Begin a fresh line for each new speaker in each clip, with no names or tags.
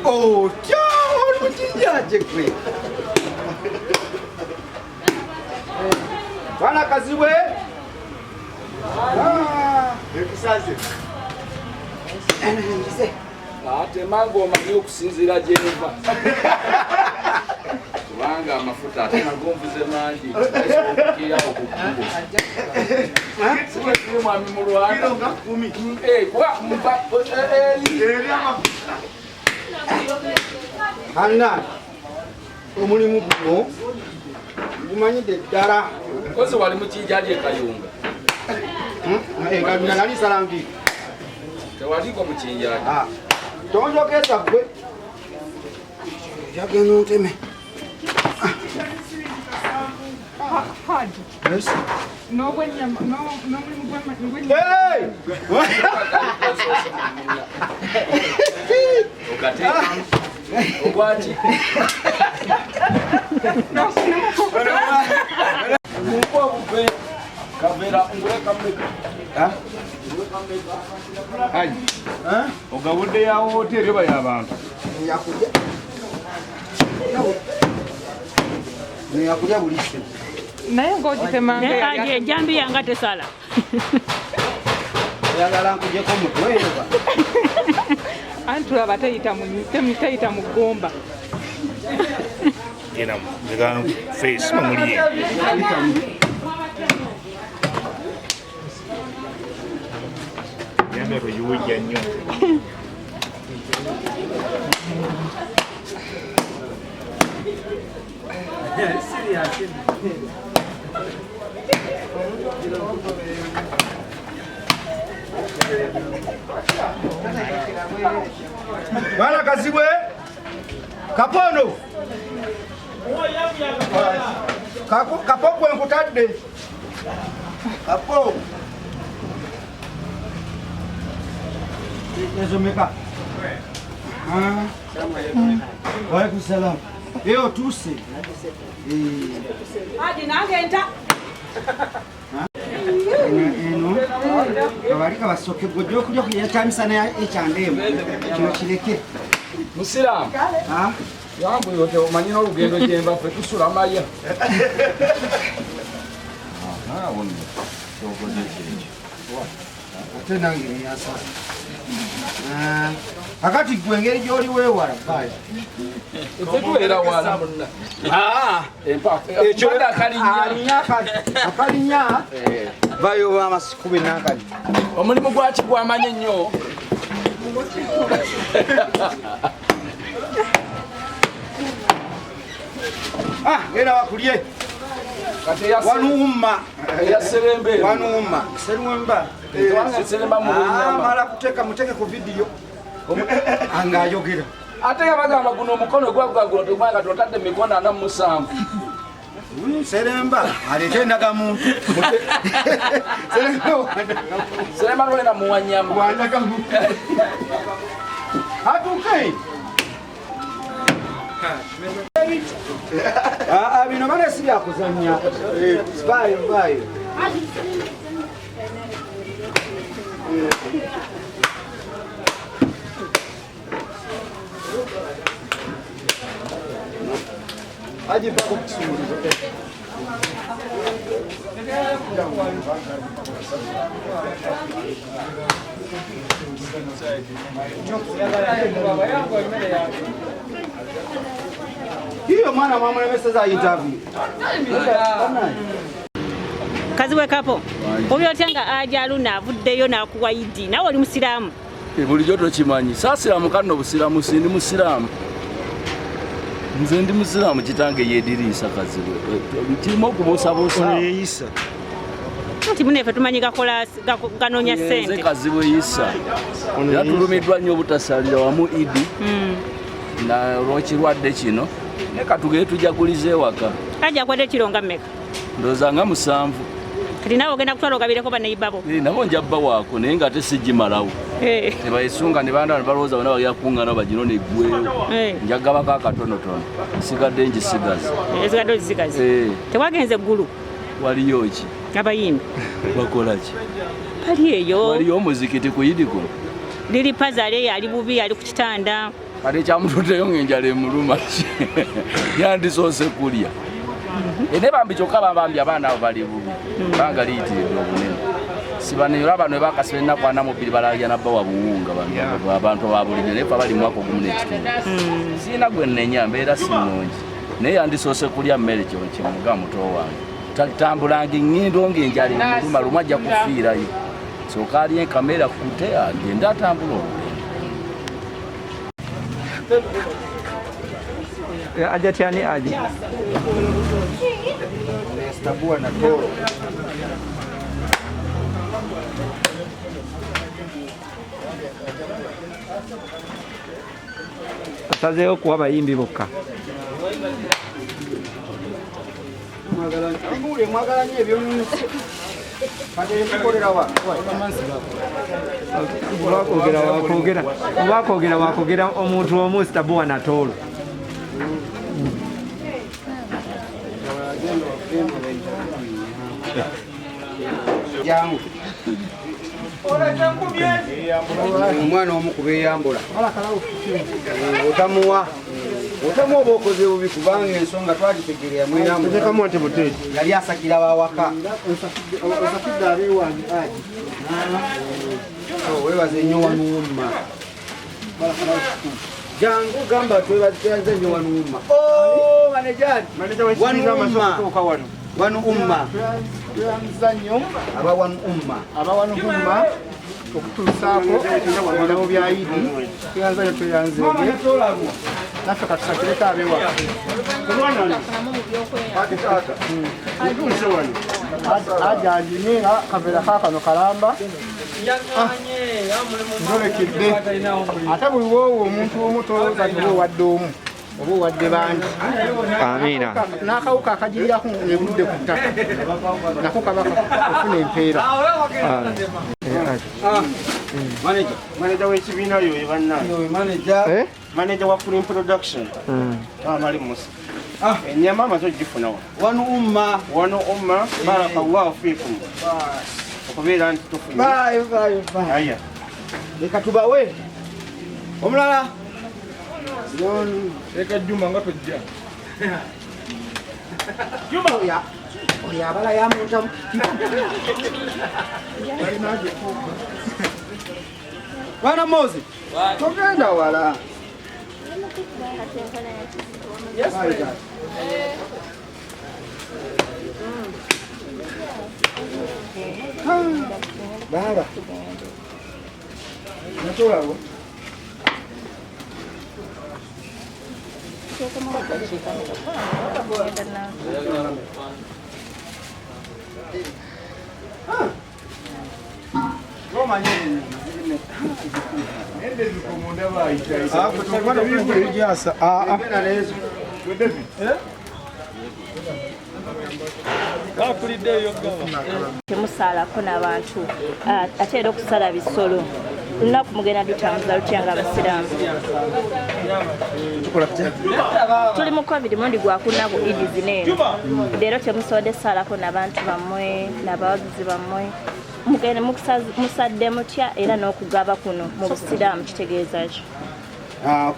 Oh, ciao, non ci piace qui. Bwana Kazibwe. Ekusaze. Ngize.
Ate mango omanyi okusinziira gyenva. Kubanga amafuta ate nagomvuze mangi. Okukiira okukubo. Siwe kiri mwami mu Rwanda.
Kilo nga 10.
Kuba mpa
Eri amafuta. Hanna. Omulimu guno gumanyidde ddala.
kozi wali mu kijjaje Kayunga.
Nga nali salangi.
Tewaliko mu kijjaje.
Tonjokeza gwe. Yagenda onteme.
Haji.
Yes.
No mulimu
Hey!
Okateka. Ogwati. Mukwa bube. Kavera ngule kameka.
Haji.
Ogabudde ya hoteri oba y'abantu?
Yakulya. Yakulya buli kimu.
naye ng'ogitemanga
aje jambi yanga tesala.
Oyagala nkujjeko mutwe yoba.
anti tulaba teyita mu ggomba.
Gena muzika face muli. Yambe ko yuwujja nnyo.
Bwana Kazibwe. Kapono. Kapogwe nkutadde. Kapo. Nezomeka. Wa alaikum salam. Leo tuse.
Haji nange enta.
Eno. Kabalika basoke gojja okulya kuyatamisana ekyandemu. Kino kireke.
Musiramu. Yangu yote omanyi n'olugendo gyenva ffe tusula maya.
Ate nange neyasa. Akati gwe engeri gy'oli weewala bayi.
Tetubeera wala munna.
Ekyo akalinya bayo amasikubi n'akali.
Omulimu gwaki gwamanye ennyo.
Genda bakulye. Wanuuma.
Eyaserembe.
Wanuuma. Serumba.
Seremba mu nyama.
Mala kuteka muteke ku video. Angayogera.
Ate yabagamba guno omukono guno tegwanga totadde mikono 47.
Seremba alete ndagamuntu.
Seremba lwena mu wanyama.
Wandagamuntu. Atuke. Bino bane si byakuzannya. Vayo. Aje mpaka kusumuliza. Hiyo mwana mama ameseza interview.
Kazibwe kapo. Obi otyanga aja aluna avuddeyo n'akuwa idi. Nawe oli musiraamu.
Bulijjo tokimanyi. Saasiramu kano busiramu sindi musiraamu. Nze ndi musiraamu kitange yedirisa Kazibwe. Kirimo okubuusabuusa.
Yeyisa.
Nti munefe tumanyi ganoonya ssente.
Nze Kazibwe yisa. Era tulumiddwa nnyo obutasalira wamu idi. Na olw'ekirwadde kino. Ne katugere tujagulize ewaka.
Aja akwate kironga mmeka?
Ndowooza nga 7.
kati naawe ogenda kutwala ogabireko bannaibabo
nabo njabba waako naye nga ate sigimalawo tebayisunga ne banda balowooza bana bagera kuŋŋaana bagino neggweyo njagabako akatonotono sigadde njisigaze
ezigadde ozisigaze tewagenze eggulu
waliyo ki
abayimbi
bakola ki
bali eyo
waliyo omuzikiti ku yidiko
liri pazale yali bubi yali ku kitanda
ate ekyamutuddeyo ng'enjala emuluma ki yandisoose kulya ne bambi kyokka bambambi abaana abo bali bubi banga liyitiridde obunene sibaneera bano ebakasiba ennaku ana mu bbiri balaalya nabba wa buwunga abantu ba bulijjo naye fa bali mwaka ogumu n'ekitundu siina gwe nnenya mbeera sinnungi naye yandisoose kulya mmere kyemuga muto wange tambulanga eŋŋendo ng'enjala emuluma lumu ajja kufiirayo sooka ali enkamera kute agende atambula olugendo
aja tyani aje Stabua na Toro asazeewo kuwa bayimbi bokka mwagalanye ebyonunsi obakwogera wakwogera omuntu omu Stabua na Toro jangu omwana omu kubeeyambula otamuwa oba okoze bubi kubanga ensonga twagitegerera mweyambula yali asakira bawaka webaze nnyo wanuwumma jangu gamba twebaze nnyo wanuwumma wanu umma aba wanu umma okutuusaako ebirabo bya Idi tuyanzayo tuyanzege naffe katusakireko abewaka ajanjine nga kavera kakano kalamba ndolekedde ate buli woowo omuntu omu tolowooza nti oba owadde omu oba owadde bangi amiina n'akawuka akagiriraku ebudde ku ttaka nako kaba ofuna empeera
manager w'ekibiina oyo ye bannange manager wa Film Production amali musa ennyama amaze ogifuna
wanu umma
barakallahu fiikum okubeera nti tufunye
leka tubawe omulala
Eka Juma nga tojja.
Juma oya abala yamuntamu Wana Mozi togenda wala Yes Baba Natolawo
temusaalako n'abantu ate era okusala bisolo lunaku mugenda dutambuza lutya nga abasiraamu tuli mu covid mundi gwakunaku Idi zineeno leero temusobodde saalako n'abantu bammwe n'abawagizi bammwe mugende musadde mutya era n'okugaba kuno mu busiraamu kitegeeza ki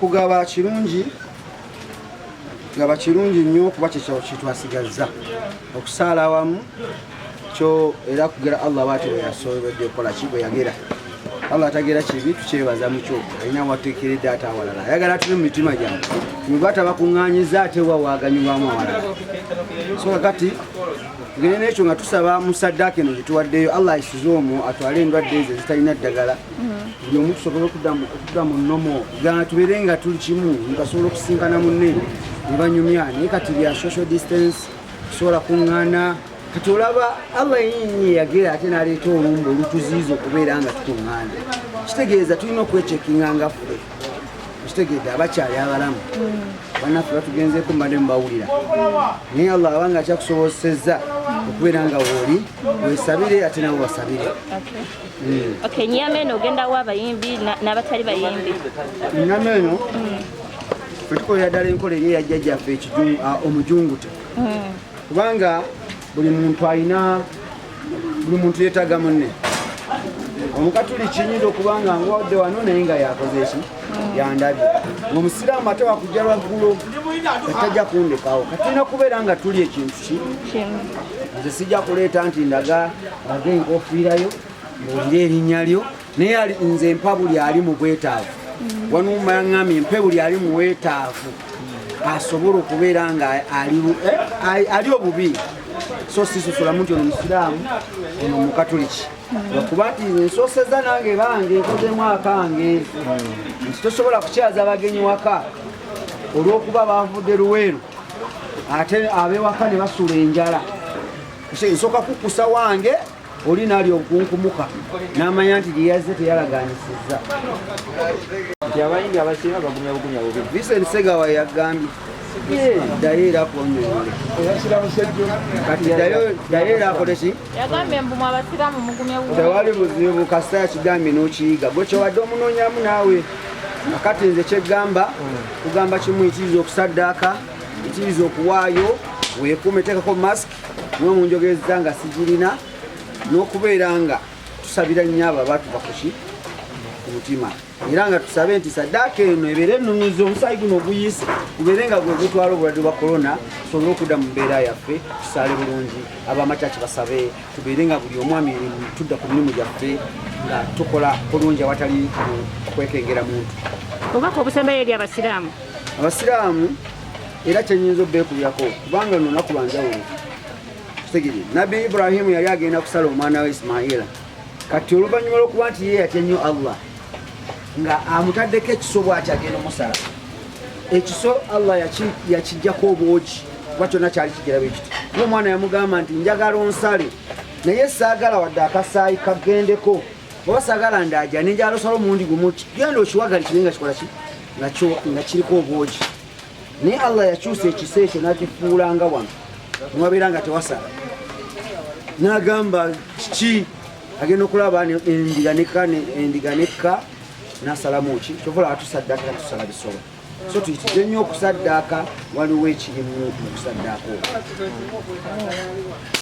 kugaba kirungi gaba kirungi nnyo kuba kyetwasigaza okusaala awamu kyo era kugera Allah bwati bwe yasobodde okukola ki bwe yagera Allah atagera kibi tukyebaza mukyo alina wateekeredde ate awalala ayagala tuli mu mitima gyange mugata bakuŋŋaanyiza ate wawaganyulwamu awalala so kakati tugende n'ekyo nga tusaba musaddaaka eno gyetuwaddeyo Allah ayisize omwo atwale endwadde ezo ezitalina ddagala buli omu tusobole okudda mu nnomo tubeere nga tuli kimu ntukasobola okusinkana munne ne banyumya naye kati bya social distance tusobola kuŋŋaana kati olaba Allah yennyini yagera ate n'aleeta olumbe olutuziiza okubeera nga tukuŋŋaana kitegeeza tulina okwecekinga nga ffe kitegeeza abakyali abalamu bannaffe batugenzeeko mbadde mubawulira naye Allah abanga akyakusobozesezza okubeera nga wooli weesabire ate nabo basabire.
Okay, nnyama eno ogendawo abayimbi n'abatali bayimbi?
Ennyama eno ffe tukolera ddala enkola eri eyajjajjaffe omujungute, kubanga buli muntu yeetaaga munne. Omukatuli kinyinza okubanga ngwadde wano naye nga yakoze eki yandabye. Omusiraamu ate wakujja lwaggulo atajja kundekawo. Katulina kubeera nga tuli ekintu ki nze sijja kuleeta nti ndaga enkofiirayo ng'olira erinnya lyo, naye nze mpa buli ali mu bwetaavu. Wanuma yaŋŋambye mpe buli ali mu bwetaavu asobola okubeera nga ali obubi. So sisusulamu nti ono musiraamu ono mukatuliki, lwakuba nti nsooseza nange bange nkozemu akange. Nti tosobola kukyaza abagenyi waka olw'okuba bavudde luweeru ate ab'ewaka ne basuula enjala. Nsooka kukusa wange oli naali okunkumuka n'amanya nti gye yazze teyalaganisizza.
Nti abayimbi abasinga bagumya bugumya bubi.
Vincent Segawa yagambye ddayo era kuonyonyola. Kati ddayo era akoleki?
Yagambye mbu mu abasiraamu mugumya bubi.
Tewali buzibu kasita yakigambye n'okiyiga. Gwe kyewadde omunoonyamu naawe. Akati nze kyeggamba kugamba kimu, ekiriza okusaddaaka, ekiriza okuwaayo, weekuume teekako masiki n'omunjogeza nga sigirina, n'okubeera nga tusabira nnyo abo abatuba kuki ku mutima, era nga tusabe nti saddaaka eno ebeere ennunuzi, omusaayi guno oguyise gubeere nga gwe gutwala obulwadde bwa korona, tusobole okudda mu mbeera yaffe, tusaale bulungi. Abamakyaki basabe tubeere nga buli omwami tudda ku mirimu gyaffe nga tukola bulungi awatali kwekengera muntu.
Obubaka obusembayo eri abasiraamu?
Abasiraamu era kyenyinza obbeekubyako kubanga no lunaku lwanjawulo. Tegere Nabbi Ibrahimu yali agenda kusala omwana we Ismaila, kati oluvannyuma lw'okuba nti ye yatya nnyo Allah nga amutaddeko ekiso bw'ati agenda omusala, ekiso Allah yakijjako obwogi kuba kyonna kyali kigerabe kiti. N'omwana yamugamba nti njagala onsale naye saagala wadde akasaayi kagendeko, oba saagala ndaaja nenjala osala omulundi gumu, genda okiwagali kibe nga kikola ki nga kiriko obwogi. Naye Allah yakyusa ekiso ekyo n'akifuula nga wano mwabeera nga tewasala. N'agamba kiki agenda okulaba endiga nekka n'asalamu ki kyovola atusaddaaka tusala bisolo. So tuyitize nnyo okusaddaaka, waliwo ekirimu okusaddaaka okwo.